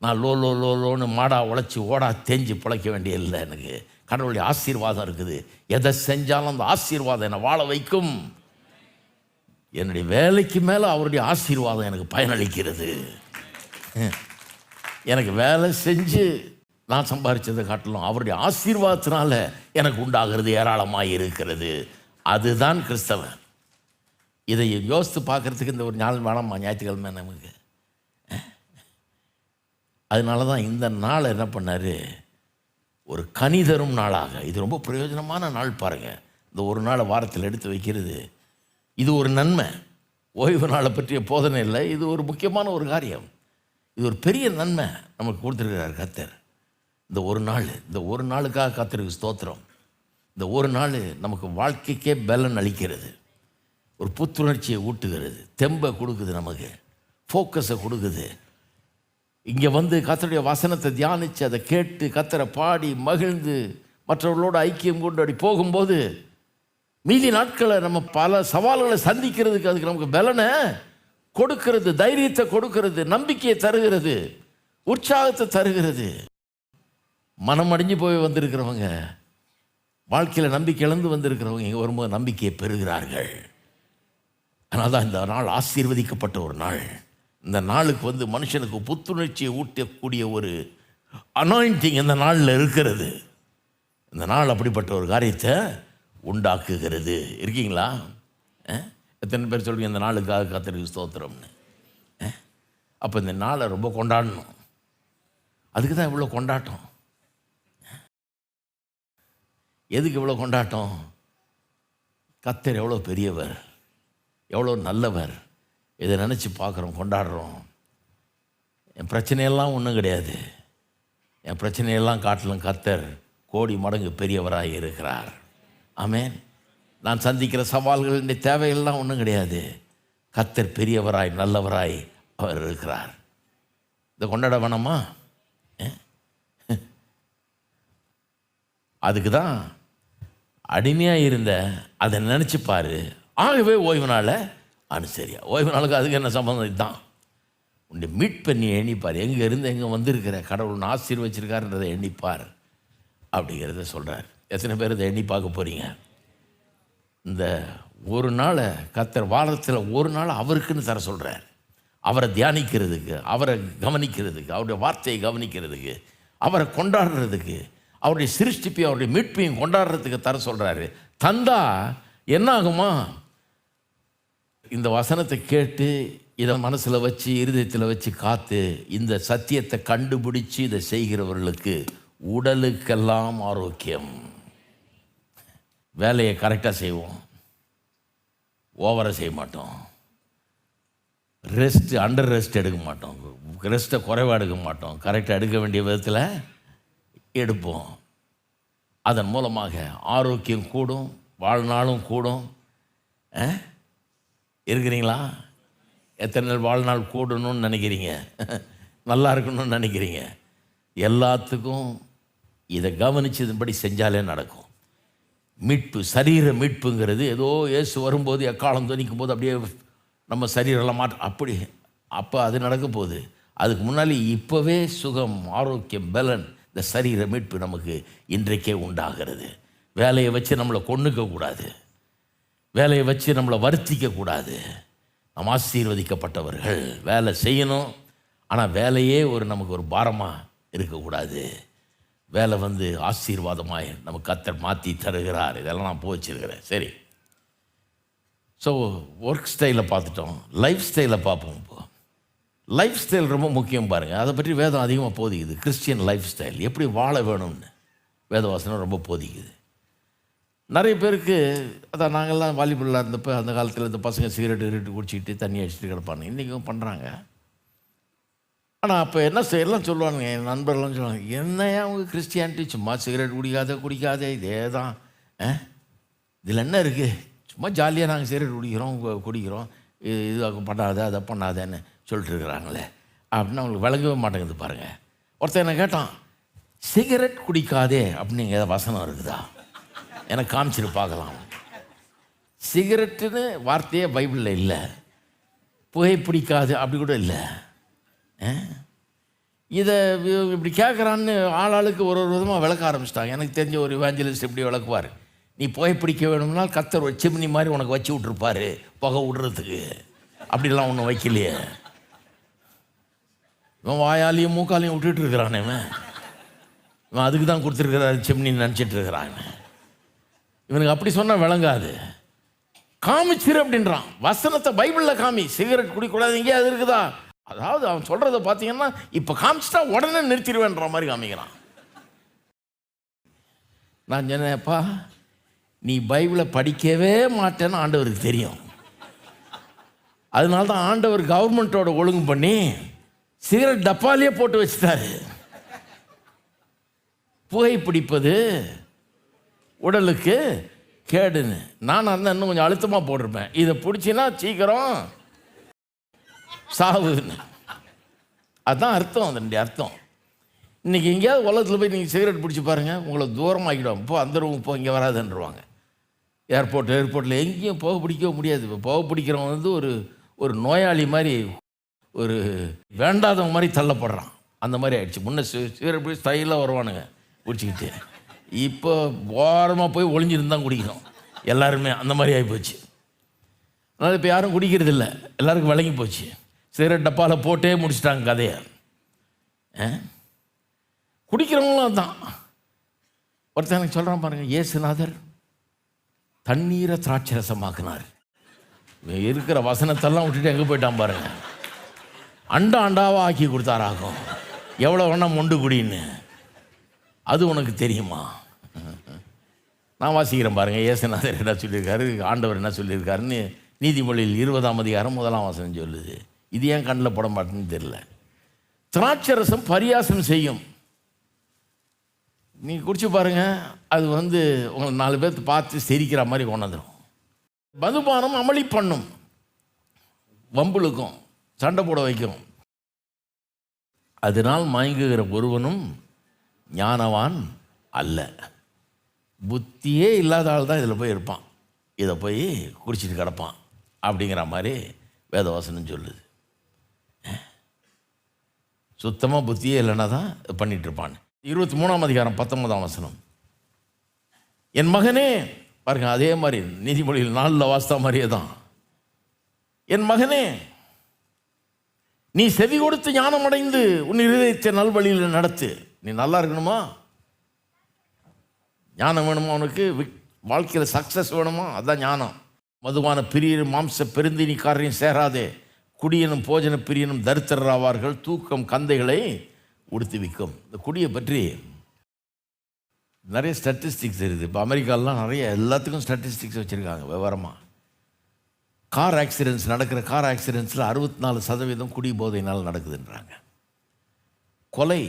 நான் லோன்னு மாடா உழைச்சி ஓடா தேஞ்சு பிழைக்க வேண்டிய இல்லை. எனக்கு கடவுளுடைய ஆசீர்வாதம் இருக்குது. எதை செஞ்சாலும் அந்த ஆசீர்வாதம் என்னை வாழ வைக்கும். என்னுடைய வேலைக்கு மேலே அவருடைய ஆசீர்வாதம் எனக்கு பயனளிக்கிறது. எனக்கு வேலை செஞ்சு நான் சம்பாதிச்சதை காட்டிலும் அவருடைய ஆசீர்வாதத்தினால எனக்கு உண்டாகிறது ஏராளமாக இருக்கிறது. அதுதான் கிறிஸ்தவன். இதை யோசித்து பார்க்குறதுக்கு இந்த ஒரு நாள் வேணாமா? ஞாயிற்றுக்கிழமை நமக்கு. அதனால தான் இந்த நாள் என்ன பண்ணார், ஒரு கனி தரும் நாளாக. இது ரொம்ப பிரயோஜனமான நாள் பாருங்கள். இந்த ஒரு நாளை வாரத்தில் எடுத்து வைக்கிறது, இது ஒரு நன்மை. ஓய்வு நாளை பற்றிய போதனை இல்லை, இது ஒரு முக்கியமான ஒரு காரியம். இது ஒரு பெரிய நன்மை நமக்கு கொடுத்துருக்கிறார் கர்த்தர். இந்த ஒரு நாளுக்காக கர்த்தருக்கு ஸ்தோத்திரம். இந்த ஒரு நாள் நமக்கு வாழ்க்கைக்கே பலன் அளிக்கிறது, ஒரு புத்துணர்ச்சியை ஊட்டுகிறது, தெம்பை கொடுக்குது, நமக்கு ஃபோக்கஸை கொடுக்குது. இங்கே வந்து கர்த்தருடைய வசனத்தை தியானித்து அதை கேட்டு கர்த்தரை பாடி மகிழ்ந்து மற்றவர்களோடு ஐக்கியம் கொண்டு அப்படி போகும்போது மீதி நாட்களை நம்ம பல சவால்களை சந்திக்கிறதுக்கு அதுக்கு நமக்கு பலனை கொடுக்கிறது, தைரியத்தை கொடுக்கிறது, நம்பிக்கையை தருகிறது, உற்சாகத்தை தருகிறது. மனம் அடைஞ்சு போய் வந்திருக்கிறவங்க, வாழ்க்கையில் நம்பிக்கை இழந்து வந்திருக்கிறவங்க இங்கே வரும்போது நம்பிக்கையை பெறுகிறார்கள். அதனால தான் இந்த நாள் ஆசீர்வதிக்கப்பட்ட ஒரு நாள். இந்த நாளுக்கு வந்து மனுஷனுக்கு புத்துணர்ச்சியை ஊட்டக்கூடிய ஒரு அனாயிண்டிங் இந்த நாளில் இருக்கிறது. இந்த நாள் அப்படிப்பட்ட ஒரு காரியத்தை உண்டாக்குகிறது. இருக்கீங்களா? எத்தனை பேர் சொல்லுவீங்க இந்த நாளுக்காக கர்த்தருக்கு ஸ்தோத்திரம்னு? அப்போ இந்த நாளை ரொம்ப கொண்டாடணும். அதுக்கு தான் இவ்வளோ கொண்டாட்டம். எதுக்கு இவ்வளோ கொண்டாட்டம்? கர்த்தர் எவ்வளோ பெரியவர், எவ்வளோ நல்லவர், இதை நினச்சி பார்க்குறோம், கொண்டாடுறோம். என் பிரச்சனையெல்லாம் ஒன்றும் கிடையாது. என் பிரச்சனையெல்லாம் காட்டிலும் கர்த்தர் கோடி மடங்கு பெரியவராக இருக்கிறார். ஆமென். நான் சந்திக்கிற சவால்கள் இந்த தேவையெல்லாம் ஒன்றும் கிடையாது. கர்த்தர் பெரியவராய் நல்லவராய் அவர் இருக்கிறார். இதை கொண்டாட வேணாமா? அதுக்கு தான் அடிமையாக இருந்த அதை நினச்சிப்பார். ஆகவே ஓய்வு நாளை அனுசரியா. ஓய்வு நாளுக்கு அதுக்கு என்ன சம்பந்தம்? இதுதான் உன்னை மீட் பண்ணி எண்ணிப்பார். எங்கே இருந்து எங்கே வந்திருக்கிற, கடவுள் ஆசீர்வச்சிருக்காருன்றதை எண்ணிப்பார் அப்படிங்கிறத சொல்கிறார். எத்தனை பேர் இதை எண்ணி பார்க்க போகிறீங்க? இந்த ஒரு நாளை கர்த்தர் வாரத்தில் ஒரு நாள் அவருக்குன்னு தர சொல்கிறார். அவரை தியானிக்கிறதுக்கு, அவரை கவனிக்கிறதுக்கு, அவருடைய வார்த்தையை கவனிக்கிறதுக்கு, அவரை கொண்டாடுறதுக்கு, அவருடைய சிருஷ்டிப்பையும் அவருடைய மீட்பையும் கொண்டாடுறதுக்கு தர சொல்கிறாரு. தந்தா என்ன ஆகுமா? இந்த வசனத்தை கேட்டு இதை மனசில் வச்சு இருதயத்தில் வச்சு காத்து இந்த சத்தியத்தை கண்டுபிடிச்சி இதை செய்கிறவர்களுக்கு உடலுக்கெல்லாம் ஆரோக்கியம். வேலையை கரெக்டாக செய்வோம், ஓவராக செய்ய மாட்டோம். அண்டர் ரெஸ்ட் எடுக்க மாட்டோம், ரெஸ்ட்டை குறைவாக எடுக்க மாட்டோம். கரெக்டாக எடுக்க வேண்டிய விதத்தில் எடுப்போம். அதன் மூலமாக ஆரோக்கியம் கூடும், வாழ்நாளும் கூடும். இருக்கிறீங்களா? எத்தனை நாள் வாழ்நாள் கூடணும்னு நினைக்கிறீங்க? நல்லா இருக்கணும்னு நினைக்கிறீங்க? எல்லாத்துக்கும் இதை கவனிச்சதுபடி செஞ்சாலே நடக்கும். மீட்பு, சரீர மீட்புங்கிறது ஏதோ இயேசு வரும்போது எக்காலம் துணிக்கும் போது அப்படியே நம்ம சரீரெல்லாம் அப்போ அது நடக்க போகுது. அதுக்கு முன்னாடி இப்போவே சுகம், ஆரோக்கியம், பலன், இந்த சரீர மீட்பு நமக்கு இன்றைக்கே உண்டாகிறது. வேலையை வச்சு நம்மளை கொன்னுக்கக்கூடாது, வேலையை வச்சு நம்மளை வருத்திக்கக்கூடாது. நம்ம ஆசீர்வதிக்கப்பட்டவர்கள், வேலை செய்யணும். ஆனால் வேலையே நமக்கு ஒரு பாரமாக இருக்கக்கூடாது. வேலை ஆசீர்வாதமாய் நமக்கு கர்த்தர் மாற்றி தருகிறார். இதெல்லாம் நான் போச்சிருக்கிறேன். சரி, ஸோ ஒர்க் ஸ்டைலை பார்த்துட்டோம், லைஃப் ஸ்டைலை பார்ப்போம். இப்போ லைஃப் ஸ்டைல் ரொம்ப முக்கியம் பாருங்கள். அதை பற்றி வேதம் அதிகமாக போதிக்குது. கிறிஸ்டியன் லைஃப் ஸ்டைல் எப்படி வாழ வேணும்னு வேதவாசனம் ரொம்ப போதிக்குது. நிறைய பேருக்கு அதான் நாங்கள்லாம் வாலிபல்லாக இருந்தப்போ அந்த காலத்தில் இந்த பசங்க சிகரெட்டு குடிச்சிக்கிட்டு தண்ணி அடிச்சுட்டு கிடப்பாங்க. இன்றைக்கும் பண்ணுறாங்க. ஆனால் அப்போ என்ன செய்யலாம் சொல்லுவானுங்க, என் நண்பர்கள்லாம் சொல்லுவாங்க, என்னையா அவங்க கிறிஸ்டியானிட்டி, சும்மா சிகரெட் குடிக்காதே இதே தான், இதில் என்ன இருக்குது, சும்மா ஜாலியாக நாங்கள் சிகரெட் குடிக்கிறோம், இது பண்ணாத அதை பண்ணாதேன்னு சொல்லிட்டு இருக்கிறாங்களே அப்படின்னு அவங்களுக்கு விளங்கவே மாட்டேங்குது பாருங்கள். ஒருத்தர் என்ன கேட்டான், சிகரெட் குடிக்காதே அப்படின்னு ஏதாவது வசனம் இருக்குதா, எனக்கு காமிச்சிட்டு பார்க்கலாம். சிகரெட்டுன்னு வார்த்தையே பைபிளில் இல்லை, புகை பிடிக்காது அப்படி கூட இல்லை. இதை இப்படி கேட்குறான்னு ஆளாளுக்கு ஒரு விதமாக விளக்க ஆரம்பிச்சிட்டாங்க. எனக்கு தெரிஞ்ச ஒரு இவாஞ்சலிஸ்ட் இப்படி விளக்குவார், நீ புகைப்பிடிக்க வேணும்னா கத்தர் ஒரு சிம்னி மாதிரி உனக்கு வச்சு விட்ருப்பாரு புகை விடுறதுக்கு, அப்படிலாம் ஒன்றும் வைக்கலையே. இவன் வாயாலையும் மூக்காலையும் விட்டுட்டு இருக்கிறானே, இவன் அதுக்கு தான் கொடுத்துருக்கிறாரு சிம்னின்னு நினச்சிட்டு இருக்கிறாங்க. இவனுக்கு அப்படி சொன்னால் விளங்காது. காமிச்சிரு அப்படின்றான். வசனத்தை பைபிளில் காமி. சிகரெட் குடிக்கூடாது எங்கேயா அது இருக்குதா? அதாவது அவன் சொல்கிறத பார்த்தீங்கன்னா இப்போ காமிச்சிட்டா உடனே நிறுத்திடுவேன்ற மாதிரி காமிக்கிறான். நான் சொன்னேன்ப்பா, நீ பைபிளை படிக்கவே மாட்டேன்னு ஆண்டவருக்கு தெரியும். அதனால தான் ஆண்டவர் கவர்மெண்ட்டோட ஒழுங்கு பண்ணி சிகரெட் டப்பாலேயே போட்டு வச்சுட்டாரு. புகைப்பிடிப்பது உடலுக்கு கேடுன்னு. நான் அந்த இன்னும் கொஞ்சம் அழுத்தமாக போட்டிருப்பேன், இதை பிடிச்சின்னா சீக்கிரம் சாவுன்னு. அதுதான் அர்த்தம். அதனுடைய அர்த்தம். இன்றைக்கி எங்கேயாவது உலகத்தில் போய் நீங்கள் சிகரெட் பிடிச்சி பாருங்கள், உங்களை தூரமாக்கிடுவாங்க. இப்போ அந்த ரூம் இப்போ இங்கே வராதுன்றவாங்க. ஏர்போர்ட்டில் எங்கேயும் போக பிடிக்கவே முடியாது. இப்போ போக பிடிக்கிறவங்க வந்து ஒரு நோயாளி மாதிரி, ஒரு வேண்டாதவங்க மாதிரி தள்ளப்படுறான். அந்த மாதிரி ஆயிடுச்சு. முன்னே சிகரெட் பிடிச்சி ஸ்டைலாக வருவானுங்க குடிச்சிக்கிட்டு. இப்போ ஓரமாக போய் ஒளிஞ்சிருந்தான் குடிக்கணும் எல்லாருமே. அந்த மாதிரி ஆகிப்போச்சு. அதனால் இப்போ யாரும் குடிக்கிறது இல்லை, எல்லாருக்கும் விளங்கி போச்சு. சிகரெட் டப்பாவில் போட்டே முடிச்சிட்டாங்க கதையை. குடிக்கிறவங்களும் தான். ஒருத்தர் எனக்கு சொல்கிறான் பாருங்கள், இயேசுநாதர் தண்ணீரை திராட்சரசமாக்குனார். இருக்கிற வசனத்தெல்லாம் விட்டுட்டு எங்கே போயிட்டான் பாருங்க. அண்டாவாக ஆக்கி கொடுத்தாராகும், எவ்வளோ வேணால் மொண்டு குடின்னு. அது உனக்கு தெரியுமா? நான் வாசிக்கிறேன் பாருங்கள், இயேசுநாதர் என்ன சொல்லியிருக்காரு, ஆண்டவர் என்ன சொல்லியிருக்காருன்னு. நீதிமொழியில் 20ஆம் அதிகாரம் 1ஆம் வசனம் சொல்லுது. இது ஏன் கண்ணில் போட மாட்டேன்னு தெரியல. திராட்சரசம் பரியாசம் செய்யும். நீங்கள் குடிச்சு பாருங்கள், அது வந்து உங்களை 4 பேர்த்து பார்த்து சிரிக்கிற மாதிரி கொண்டாந்துடும். மதுபானம் அமளி பண்ணும், வம்புழுக்கும், சண்டை போட வைக்கும். அதனால் மயங்குகிற ஒருவனும் ஞானவான் அல்ல. புத்தியே இல்லாத ஆள் தான் இதில் போய் இருப்பான், இதை போய் குடிச்சிட்டு கிடப்பான் அப்படிங்கிற மாதிரி வேதவசனம் சொல்லுது. சுத்தமாக புத்தியே இல்லைன்னா தான் பண்ணிகிட்ருப்பான். 23ஆம் அதிகாரம் 19ஆம் வசனம், என் மகனே பாருங்க, அதே மாதிரி நீதிமொழியில் 4 வாஸ்தா மாதிரியே தான். என் மகனே, நீ செவி கொடுத்து ஞானம் அடைந்து உன் இருதயத்தை நல்வழியில் நடத்து. நீ நல்லா இருக்கணுமா? ஞானம் வேணுமா? உனக்கு வாழ்க்கையில் சக்ஸஸ் வேணுமா? அதுதான் ஞானம். மதுவான பிரியரும் மாம்ச பெருந்தினிக்காரரையும் சேராதே, குடியனும் போஜன பிரியனும் தரித்திரராவார்கள், தூக்கம் கந்தைகளை உடுத்துவிக்கும். இந்த குடியை பற்றி நிறைய ஸ்டாட்டிஸ்டிக்ஸ் இருக்குது. இப்போ அமெரிக்காலாம் நிறைய எல்லாத்துக்கும் ஸ்டாட்டிஸ்டிக்ஸ் வச்சுருக்காங்க விவரமாக. கார் ஆக்சிடென்ட்ஸ் நடக்கிற கார் ஆக்சிடென்ட்ஸில் 64% குடி போதையினால் நடக்குதுன்றாங்க. கொலை,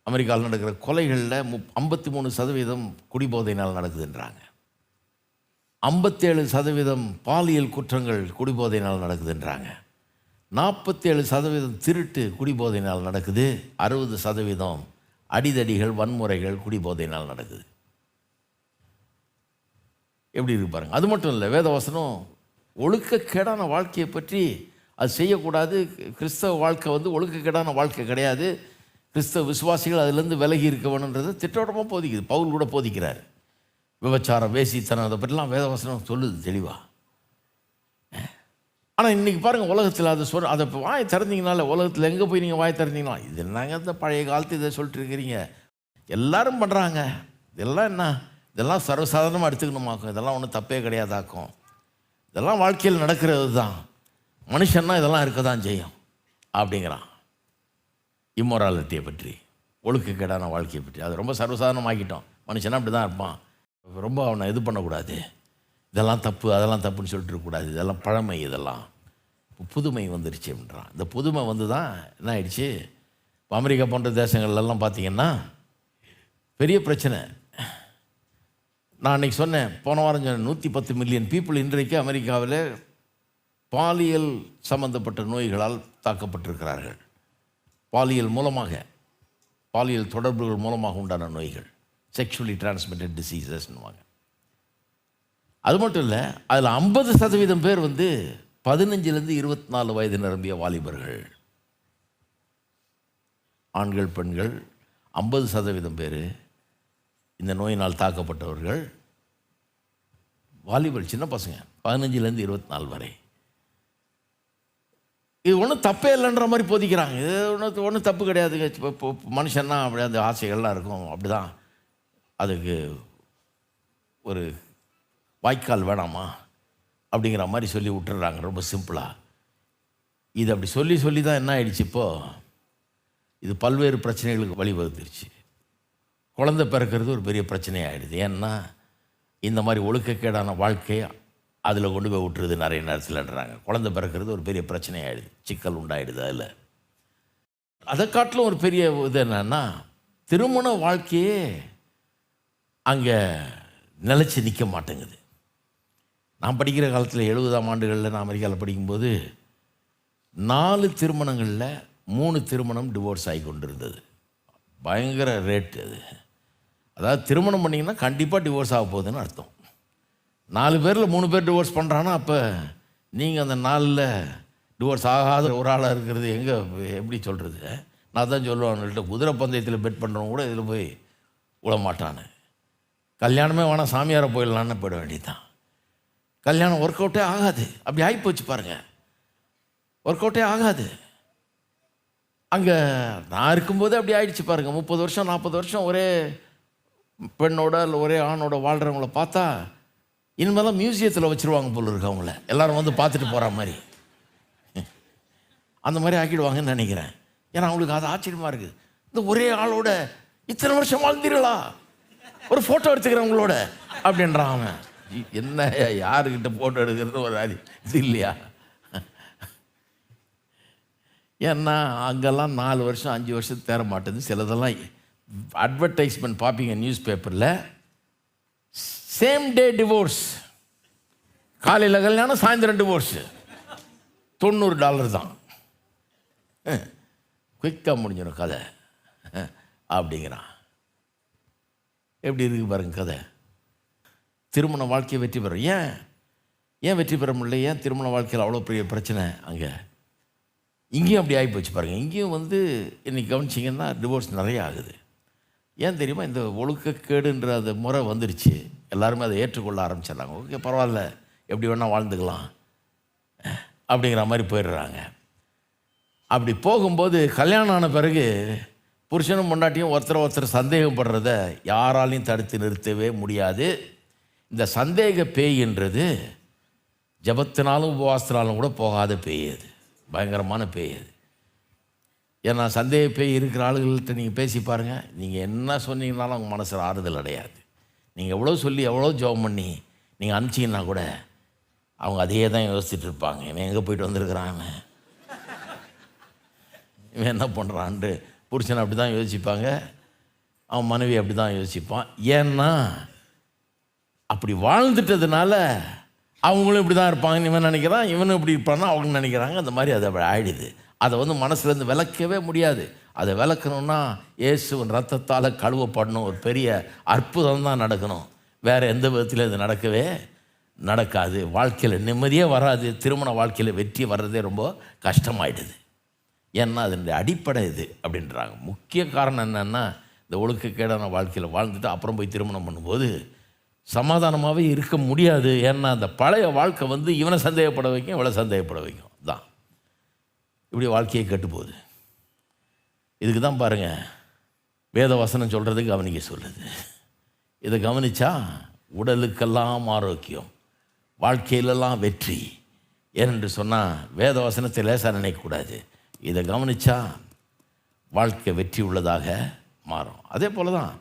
அமெரிக்காவில் நடக்கிற கொலைகளில் 53% குடிபோதையினால் நடக்குதுன்றாங்க. 57% பாலியல் குற்றங்கள் குடிபோதையினால் நடக்குதுன்றாங்க. 47% திருட்டு குடிபோதையினால் நடக்குது. 60% அடிதடிகள் வன்முறைகள் குடிபோதையினால் நடக்குது. எப்படி இருக்கு பாருங்க. அது மட்டும் இல்லை, வேதவசனம் ஒழுக்கக்கேடான வாழ்க்கையை பற்றி அது செய்யக்கூடாது. கிறிஸ்தவ வாழ்க்கை வந்து ஒழுக்கக்கேடான வாழ்க்கை கிடையாது. கிறிஸ்தவ விசுவாசிகள் அதிலேருந்து விலகி இருக்க வேணுன்றது திட்டவட்டமாக போதிக்குது. பவுல் கூட போதிக்கிறார். விபச்சாரம், வேசித்தனம், அதை பற்றிலாம் வேதவசனம் சொல்லுது தெளிவாக. ஆனால் இன்றைக்கி பாருங்கள், உலகத்தில் அதை அதை இப்போ வாய் திறந்தீங்கனால, உலகத்தில் எங்கே போய் நீங்கள் வாய் திறந்தீங்களா, இது என்னங்க இந்த பழைய காலத்து இதை சொல்லிட்டு இருக்கிறீங்க, எல்லாரும் பண்ணுறாங்க, இதெல்லாம் என்ன, இதெல்லாம் சர்வசாதாரணமாக எடுத்துக்கணுமாக்கும், இதெல்லாம் ஒன்றும் தப்பே கிடையாதாக்கும், இதெல்லாம் வாழ்க்கையில் நடக்கிறது தான், மனுஷன்னா இதெல்லாம் இருக்க தான் செய்யும் அப்படிங்கிறான். இம்மொராலிட்டியை பற்றி, ஒழுக்கக்கேடான வாழ்க்கையை பற்றி அது ரொம்ப சர்வசாதாரணமாக்கிட்டோம். மனுஷனா அப்படி தான் இருப்பான், ரொம்ப அவனை இது பண்ணக்கூடாது, இதெல்லாம் தப்பு அதெல்லாம் தப்புன்னு சொல்லிட்டு இருக்கக்கூடாது, இதெல்லாம் பழமை, இதெல்லாம் புதுமை வந்துருச்சு அப்படின்றான். இந்த புதுமை வந்து தான் என்ன ஆயிடுச்சு, இப்போ அமெரிக்கா போன்ற தேசங்கள்லாம் பார்த்திங்கன்னா பெரிய பிரச்சனை. நான் அன்றைக்கி சொன்னேன், போன வாரம் சொன்னேன், 110 மில்லியன் பீப்புள் இன்றைக்கு அமெரிக்காவில் பாலியல் சம்பந்தப்பட்ட நோய்களால் தாக்கப்பட்டிருக்கிறார்கள். பாலியல் மூலமாக, பாலியல் தொடர்புகள் மூலமாக உண்டான நோய்கள், செக்ஷுவலி டிரான்ஸ்மிட்டட் டிசீசஸ்ன்னுவாங்க. அது மட்டும் இல்லை, அதில் 50% பேர் வந்து 15லேருந்து 24 வயது நிரம்பிய வாலிபர்கள். ஆண்கள் பெண்கள் 50% பேர் இந்த நோயினால் தாக்கப்பட்டவர்கள் வாலிபர், சின்ன பசங்க, 15லேருந்து 24 வரை. இது ஒன்றும் தப்பே இல்லைன்ற மாதிரி போதிக்கிறாங்க. இது ஒன்றும் தப்பு கிடையாதுங்க. இப்போ மனுஷன்னா அப்படி அந்த ஆசைகள்லாம் இருக்கும், அப்படி தான். அதுக்கு ஒரு வாய்க்கால் வேணாமா அப்படிங்கிற மாதிரி சொல்லி விட்டுறாங்க ரொம்ப சிம்பிளாக. இது அப்படி சொல்லி தான் என்ன ஆயிடுச்சு, இப்போது இது பல்வேறு பிரச்சனைகளுக்கு வழிவகுத்துருச்சு. குழந்தை பிறக்கிறது ஒரு பெரிய பிரச்சனையாகிடுது. ஏன்னா இந்த மாதிரி ஒழுக்கக்கேடான வாழ்க்கையை அதில் கொண்டு போய் விட்டுருது நிறைய நேரத்தில்ன்றாங்க. குழந்தை பிறக்கிறது ஒரு பெரிய பிரச்சனையாகிடுது, சிக்கல் உண்டாயிடுது. அதில் அதை காட்டிலும் ஒரு பெரிய இது என்னன்னா, திருமண வாழ்க்கையே அங்கே நிலச்சி நிற்க மாட்டேங்குது. நான் படிக்கிற காலத்தில் 70ஆம் ஆண்டுகளில் நான் அமெரிக்காவில் படிக்கும்போது 4 திருமணங்களில் 3 திருமணம் டிவோர்ஸ் ஆகி கொண்டு இருந்தது. பயங்கர ரேட்டு அது. அதாவது திருமணம் பண்ணிங்கன்னா கண்டிப்பாக டிவோர்ஸ் ஆக போகுதுன்னு அர்த்தம். 4 பேரில் 3 பேர் டிவோர்ஸ் பண்ணுறான்னா, அப்போ நீங்கள் அந்த 4ல் டிவோர்ஸ் ஆகாத ஒரு ஆளாக இருக்கிறது எங்கே, எப்படி சொல்கிறது? நான் தான் சொல்லுவேன் அவங்கள்ட்ட, குதிரை பந்தயத்தில் பெட் பண்ணுறவங்க கூட இதில் போய் விட மாட்டானு. கல்யாணமே வேணாம், சாமியாரை போயிடலான்னு போயிட வேண்டியதுதான். கல்யாணம் ஒர்க் அவுட்டே ஆகாது. அப்படி ஆகிப்போச்சு பாருங்கள், ஒர்க் அவுட்டே ஆகாது. அங்கே நான் இருக்கும்போதே அப்படி ஆயிடுச்சு பாருங்கள். 30 வருஷம் 40 வருஷம் ஒரே பெண்ணோட இல்லை ஒரே ஆணோட வாழ்கிறவங்கள பார்த்தா இனிமேல் தான் மியூசியத்தில் வச்சுருவாங்க போல இருக்கு. அவங்கள எல்லோரும் வந்து பார்த்துட்டு போகிற மாதிரி அந்த மாதிரி ஆக்கிடுவாங்கன்னு நினைக்கிறேன். ஏன்னா அவங்களுக்கு அது ஆச்சரியமாக இருக்குது. இந்த ஒரே ஆளோட இத்தனை வருஷம் வாழ்ந்தீர்களா, ஒரு ஃபோட்டோ எடுத்துக்கிறவங்களோட அப்படின்றான் அவன். என்ன யாருக்கிட்ட ஃபோட்டோ எடுக்கிறது ஒரு இது இல்லையா? ஏன்னா அங்கெல்லாம் 4 வருஷம் 5 வருஷத்துக்கு தேர மாட்டேது. சிலதெல்லாம் அட்வர்டைஸ்மெண்ட் பார்ப்பீங்க நியூஸ் பேப்பரில், சேம் டே டிவோர்ஸ், காலையில் கல்யாணம் சாயந்தரம் டிவோர்ஸு, $90 தான், குயிக்காக முடிஞ்சிடும் கதை அப்படிங்கிறான். எப்படி இருக்குது பாருங்க கதை. திருமண வாழ்க்கையை வெற்றி பெறும். ஏன் வெற்றி பெற முடியல? ஏன் திருமண வாழ்க்கையில் அவ்வளோ பெரிய பிரச்சனை? அங்கே இங்கேயும் அப்படி ஆகி போச்சு பாருங்கள். இங்கேயும் வந்து இன்றைக்கி கவனிச்சிங்கன்னா டிவோர்ஸ் நிறைய ஆகுது. ஏன் தெரியுமா? இந்த ஒழுக்கக்கேடுன்ற அந்த முறை வந்துருச்சு. எல்லாருமே அதை ஏற்றுக்கொள்ள ஆரம்பிச்சிடறாங்க. ஓகே பரவாயில்ல, எப்படி வேணால் வாழ்ந்துக்கலாம் அப்படிங்கிற மாதிரி போயிடுறாங்க. அப்படி போகும்போது கல்யாணம் ஆன பிறகு புருஷனும் பொண்டாட்டியும் ஒருத்தர் சந்தேகப்படுறத யாராலையும் தடுத்து நிறுத்தவே முடியாது. இந்த சந்தேக பேய்ன்றது ஜபத்தினாலும் உபவாசத்தினாலும் கூட போகாத பேய். அது பயங்கரமான பேய் அது. ஏன்னா சந்தேக பேய் இருக்கிற ஆளுகள்கிட்ட நீங்கள் பேசி பாருங்கள், நீங்கள் என்ன சொன்னீங்கனாலும் அவங்க மனசில் ஆறுதல் அடையாது. நீங்கள் எவ்வளோ சொல்லி எவ்வளோ ஜெபம் பண்ணி நீங்கள் அனுப்பிச்சிங்கன்னா கூட அவங்க அதே தான் யோசிச்சுட்டு இருப்பாங்க. இவன் எங்கே போயிட்டு வந்திருக்கிறான், இவன் என்ன பண்ணுறான்ட்டு புருஷனை அப்படி தான் யோசிப்பாங்க, அவன் மனைவி அப்படி தான் யோசிப்பான். ஏன்னா அப்படி வாழ்ந்துட்டதுனால அவங்களும் இப்படி தான் இருப்பாங்கன்னு இவன் நினைக்கிறான், இவனும் இப்படி இருப்பான்னா அவங்க நினைக்கிறாங்க. அந்த மாதிரி அது அப்படி ஆயிடுது. அதை வந்து மனசுலேருந்து விளக்கவே முடியாது. அதை விளக்கணும்னா இயேசுவின் ரத்தத்தால் கழுவப்படணும், ஒரு பெரிய அற்புதம் தான் நடக்கணும். வேறு எந்த விதத்தில் இது நடக்கவே நடக்காது. வாழ்க்கையில் நிம்மதியே வராது. திருமண வாழ்க்கையில் வெற்றி வர்றதே ரொம்ப கஷ்டமாயிடுது. ஏன்னா அதனுடைய அடிப்படை இது அப்படின்றாங்க. முக்கிய காரணம் என்னென்னா, இந்த ஒழுக்கக்கேடான வாழ்க்கையில் வாழ்ந்துட்டு அப்புறம் போய் திருமணம் பண்ணும்போது சமாதானமாகவே இருக்க முடியாது. ஏன்னா அந்த பழைய வாழ்க்கை வந்து இவனை சந்தேகப்பட வைக்கும், இவளை சந்தேகப்பட வைக்கும். தான் இப்படி வாழ்க்கையை கெட்டு போகுது. இதுக்கு தான் பாருங்கள் வேத வசனம் சொல்கிறது கவனிக்க சொல்லுது. இதை கவனித்தா உடலுக்கெல்லாம் ஆரோக்கியம், வாழ்க்கையிலெல்லாம் வெற்றி. ஏனென்று சொன்னால் வேத வசனத்தை லேசாக நினைக்கக்கூடாது. இதை கவனித்தா வாழ்க்கை வெற்றி உள்ளதாக மாறும். அதே போல் தான்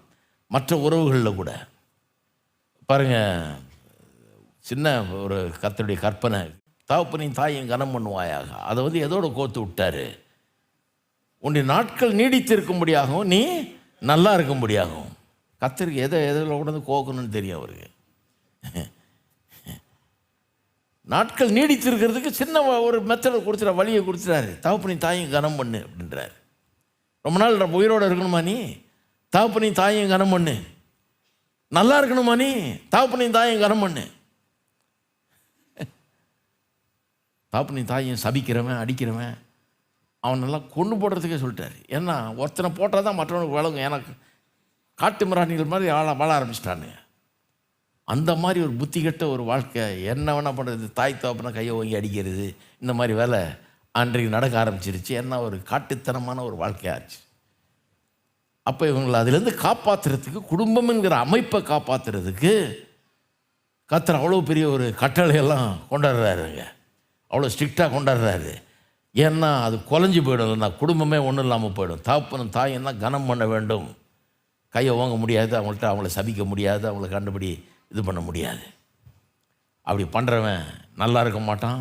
மற்ற உறவுகளில் கூட பாருங்கள், சின்ன ஒரு கர்த்தருடைய கற்பனை, தகப்பனையும் தாயையும் கனம் பண்ணுவாயாக. அதை வந்து எதோடு கோர்த்து விட்டார்? உன்னுடைய நாட்கள் நீடித்திருக்கும்படியாகவும் நீ நல்லா இருக்கும்படியாகவும். கர்த்தருக்கு எதில் கூட வந்து கோக்கணும்னு தெரியும் அவருக்கு. நாட்கள் நீடித்திருக்கிறதுக்கு சின்ன ஒரு மெத்தடை கொடுத்துற, வழியை கொடுத்துட்டாரு. தகப்பனையும் தாயையும் கனம் பண்ணு அப்படின்றார். ரொம்ப நாள் உயிரோடு இருக்கணுமா நீ? தகப்பனையும் தாயையும் கனம் பண்ணு. நல்லா இருக்கணுமா நீ? தகப்பனையும் தாயையும் கனம் பண்ணு. தகப்பனையும் தாயையும் சபிக்கிறவன், அடிக்கிறவன், அவனெல்லாம் கொண்டு போடுறதுக்கே சொல்லிட்டார். ஏன்னா ஒருத்தனை போட்டால் தான் மற்றவனுக்கு வழங்கும். எனக்கு காட்டு மிராணிகள் மாதிரி வாழ ஆரம்பிச்சிட்டானு. அந்த மாதிரி ஒரு புத்தி கெட்ட ஒரு வாழ்க்கை. என்ன வேணால் பண்ணுறது, தாய் தோப்பனை கையை வாங்கி அடிக்கிறது, இந்த மாதிரி வேலை அன்றைக்கு நடக்க ஆரம்பிச்சிருச்சு. என்ன ஒரு காட்டுத்தனமான ஒரு வாழ்க்கையாச்சு. அப்போ இவங்களை அதுலேருந்து காப்பாற்றுறதுக்கு, குடும்பம் என்கிற அமைப்பை காப்பாற்றுறதுக்கு கர்த்தர் அவ்வளோ பெரிய ஒரு கட்டளையெல்லாம் கொண்டாடுறாருங்க. அவ்வளோ ஸ்ட்ரிக்டாக கொண்டாடுறாரு. ஏன்னா அது குலைஞ்சி போயிடும், இல்லைன்னா குடும்பமே ஒன்றும் இல்லாமல் போயிடும். தாப்பனும் தாயன்னா கனம் பண்ண வேண்டும். கையை வாங்க முடியாது, அவங்கள சபிக்க முடியாது, அவங்கள கண்டுபிடி இது பண்ண முடியாது. அப்படி பண்ணுறவன் நல்லா இருக்க மாட்டான்,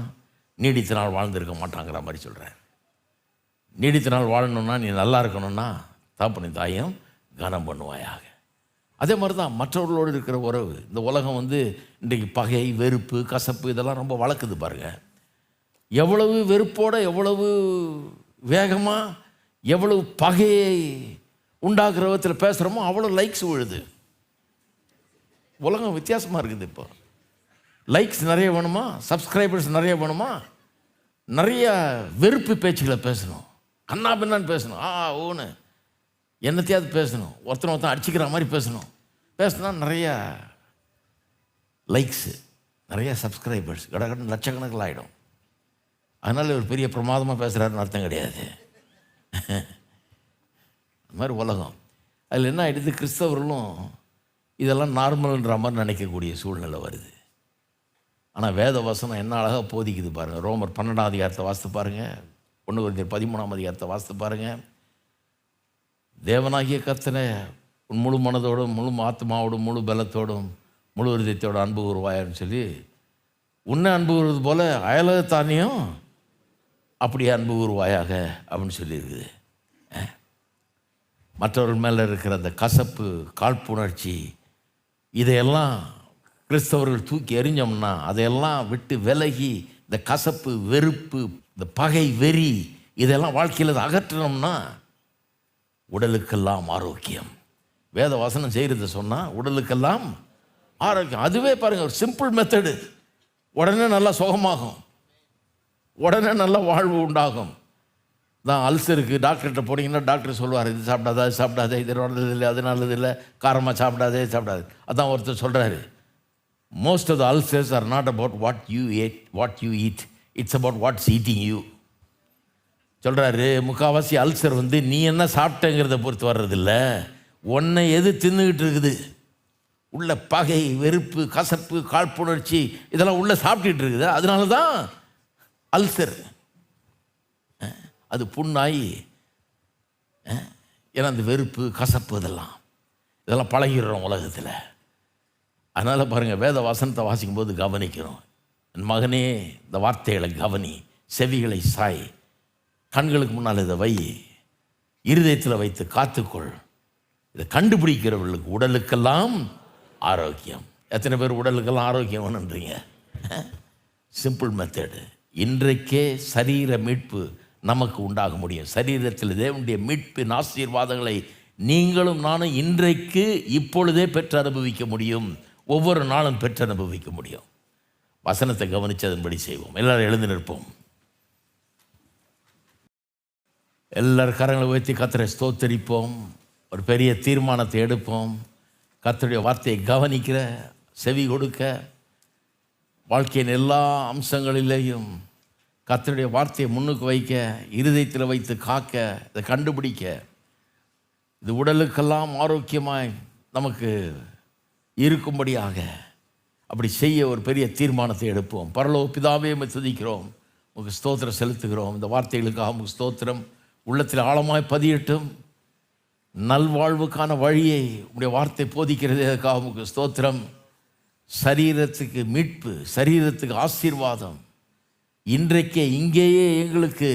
நீடித்த நாள் வாழ்ந்துருக்க மாட்டாங்கிற மாதிரி சொல்கிறார். நீடித்த நாள் வாழணுன்னா நீ நல்லா இருக்கணும்னா தாப்பனின் தாயும் கனம் பண்ணுவாயாக. அதே மாதிரி தான் மற்றவர்களோடு இருக்கிற உறவு. இந்த உலகம் இன்றைக்கு பகை, வெறுப்பு, கசப்பு இதெல்லாம் ரொம்ப வளர்க்குது பாருங்கள். எவ்வளவு வெறுப்போடு, எவ்வளவு வேகமாக, எவ்வளவு பகையை உண்டாக்குற விதத்தில் பேசுகிறோமோ அவ்வளோ லைக்ஸ் விழுது. உலகம் வித்தியாசமாக இருக்குது. இப்போ லைக்ஸ் நிறைய வேணுமா, சப்ஸ்கிரைபர்ஸ் நிறைய வேணுமா, நிறைய வெறுப்பு பேச்சுகளை பேசணும், கண்ணா பின்னான்னு பேசணும், ஓன்னு என்னத்தையாவது பேசணும், ஒருத்தன் அடிச்சுக்கிற மாதிரி பேசணும். பேசினா நிறையா லைக்ஸு, நிறைய சப்ஸ்கிரைபர்ஸ், கடகடன் லட்சக்கணக்கில் ஆகிடும். அதனால் ஒரு பெரிய பிரமாதமாக பேசுகிறாருன்னு அர்த்தம் கிடையாது. அது மாதிரி உலகம். அதில் என்ன ஆகிடுது, கிறிஸ்தவர்களும் இதெல்லாம் நார்மல்ன்ற மாதிரி நினைக்கக்கூடிய சூழ்நிலை வருது. ஆனால் வேத வசனம் என்ன அழகாக போதிக்குது பாருங்கள். ரோமர் 12ஆம் அதிகாரத்தை வாசித்து பாருங்கள், 1 கொரிந்தியர் 13ஆம் அதிகாரத்தை வாசித்து பாருங்கள். தேவனாகிய கர்த்தனை உன் முழு மனதோடும், முழு ஆத்மாவோடும், முழு பலத்தோடும், முழு ஹிருதயத்தோடு அன்பு கூறுவாயான்னு சொல்லி, உன்னை அன்பு கூறுவது போல அயலகத்தானையும் அப்படியே அன்பு கூறுவாயாக அப்படின்னு சொல்லியிருக்குது. மற்றவர்கள் மேலே இருக்கிற அந்த கசப்பு, காழ்ப்புணர்ச்சி, இதையெல்லாம் கிறிஸ்தவர்கள் தூக்கி எறிஞ்சோம்னா, அதையெல்லாம் விட்டு விலகி இந்த கசப்பு, வெறுப்பு, இந்த பகை, வெறி இதெல்லாம் வாழ்க்கையில் அகற்றணும்னா உடலுக்கெல்லாம் ஆரோக்கியம். வேத வசனம் செய்கிறது சொன்னால் உடலுக்கெல்லாம் ஆரோக்கியம். அதுவே பாருங்கள், ஒரு சிம்பிள் மெத்தடு. உடனே நல்லா சுகமாகும், உடனே நல்ல வாழ்வு உண்டாகும். தான் அல்சருக்கு டாக்டர்கிட்ட போனீங்கன்னா டாக்டர் சொல்லுவார், இது சாப்பிடாதா, இது சாப்பிடாதே, இது நல்லதில்லை, அது நல்லதில்லை, காரமாக சாப்பிடாதே, சாப்பிடாது. அதான் ஒருத்தர் சொல்கிறாரு, most of the ulcers are not about what you eat, it's about what's eating you. சொல்கிறாரு, முக்கால்வாசி அல்சர் நீ என்ன சாப்பிட்டேங்கிறத பொறுத்து வர்றதில்ல, உன்னை எது தின்னுக்கிட்டு இருக்குது. உள்ள பகை, வெறுப்பு, கசப்பு, காழ்ப்புணர்ச்சி இதெல்லாம் உள்ளே சாப்பிட்டுட்டு இருக்குது. அதனால தான் அல்சர். அது புண்ணாய், ஏன்னா அந்த வெறுப்பு, கசப்பு இதெல்லாம் பழகிடுறோம் உலகத்தில். அதனால் பாருங்கள், வேத வசனத்தை வாசிக்கும்போது கவனிக்கிறோம். என் மகனே, இந்த வார்த்தைகளை கவனி, செவிகளை சாய், கண்களுக்கு முன்னால் இதை வை, இருதயத்தில் வைத்து காத்துக்கொள். இதை கண்டுபிடிக்கிறவர்களுக்கு உடலுக்கெல்லாம் ஆரோக்கியம். எத்தனை பேர் உடலுக்கெல்லாம் ஆரோக்கியம் வேணுன்றீங்க? Simple method. இன்றைக்கே சரீர மீட்பு நமக்கு உண்டாக முடியும். சரீரத்தில் தேவனுடைய மீட்பின் ஆசீர்வாதங்களை நீங்களும் நானும் இன்றைக்கு இப்பொழுதே பெற்று அனுபவிக்க முடியும். ஒவ்வொரு நாளும் பெற்று அனுபவிக்க முடியும். வசனத்தை கவனித்து அதன்படி செய்வோம். எல்லாரும் எழுந்து நிற்போம். எல்லாரும் கரங்களை உயர்த்தி கர்த்தரை ஸ்தோத்தரிப்போம். ஒரு பெரிய தீர்மானத்தை எடுப்போம். கர்த்தருடைய வார்த்தையை கவனிக்கிற, செவி கொடுக்க, வாழ்க்கையின் எல்லா அம்சங்களிலேயும் கர்த்தருடைய வார்த்தையை முன்னுக்கு வைக்க, இருதயத்தில் வைத்து காக்க, இதை கண்டுபிடிக்க, இது உடலுக்கெல்லாம் ஆரோக்கியமாய் நமக்கு இருக்கும்படியாக அப்படி செய்ய ஒரு பெரிய தீர்மானத்தை எடுப்போம். பரலோக பிதாவே, உம்மை துதிக்கிறோம், உங்களுக்கு ஸ்தோத்திரம் செலுத்துகிறோம். இந்த வார்த்தைகளுக்காக உங்களுக்கு ஸ்தோத்திரம். உள்ளத்தில் ஆழமாய் பதியட்டும். நல்வாழ்வுக்கான வழியை உங்களுடைய வார்த்தை போதிக்கிறதுக்காக உங்களுக்கு ஸ்தோத்திரம். சரீரத்துக்கு மீட்பு, சரீரத்துக்கு ஆசீர்வாதம் இன்றைக்கே இங்கேயே எங்களுக்கு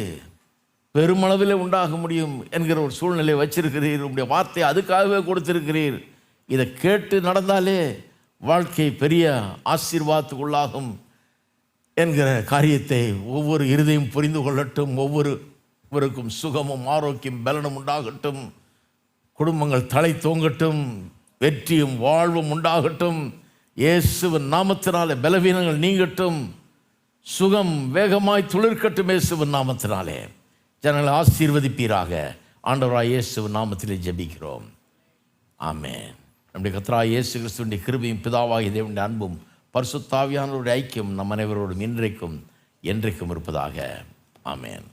பெருமளவில் உண்டாக முடியும் என்கிற ஒரு சூழ்நிலை வச்சிருக்கிறீர். உங்களுடைய வார்த்தை அதுக்காகவே கொடுத்திருக்கிறீர். இதை கேட்டு நடந்தாலே வாழ்க்கை பெரிய ஆசீர்வாதத்துக்குள்ளாகும் என்கிற காரியத்தை ஒவ்வொரு இருதயம் புரிந்து கொள்ளட்டும். ஒவ்வொருவருக்கும் சுகமும் ஆரோக்கியம் பலனும் உண்டாகட்டும். குடும்பங்கள் தலை தோங்கட்டும். வெற்றியும் வாழ்வும் உண்டாகட்டும். இயேசுவின் நாமத்தினாலே பலவீனங்கள் நீங்கட்டும். சுகம் வேகமாய் துளிர்க்கட்டும். இயேசுவின் நாமத்தினாலே ஜனங்களை ஆசீர்வதிப்பீராக. ஆண்டவராய் இயேசு நாமத்திலே ஜெபிக்கிறோம். ஆமென். நம்முடைய கர்த்தராகிய இயேசு கிறிஸ்துவின் கிருபையும் பிதாவாகிய தேவனுடைய அன்பும் பரிசுத்த ஆவியானவருடைய ஐக்கியம் நம் அனைவரோடும் இன்றைக்கும் என்றைக்கும் இருப்பதாக. ஆமென்.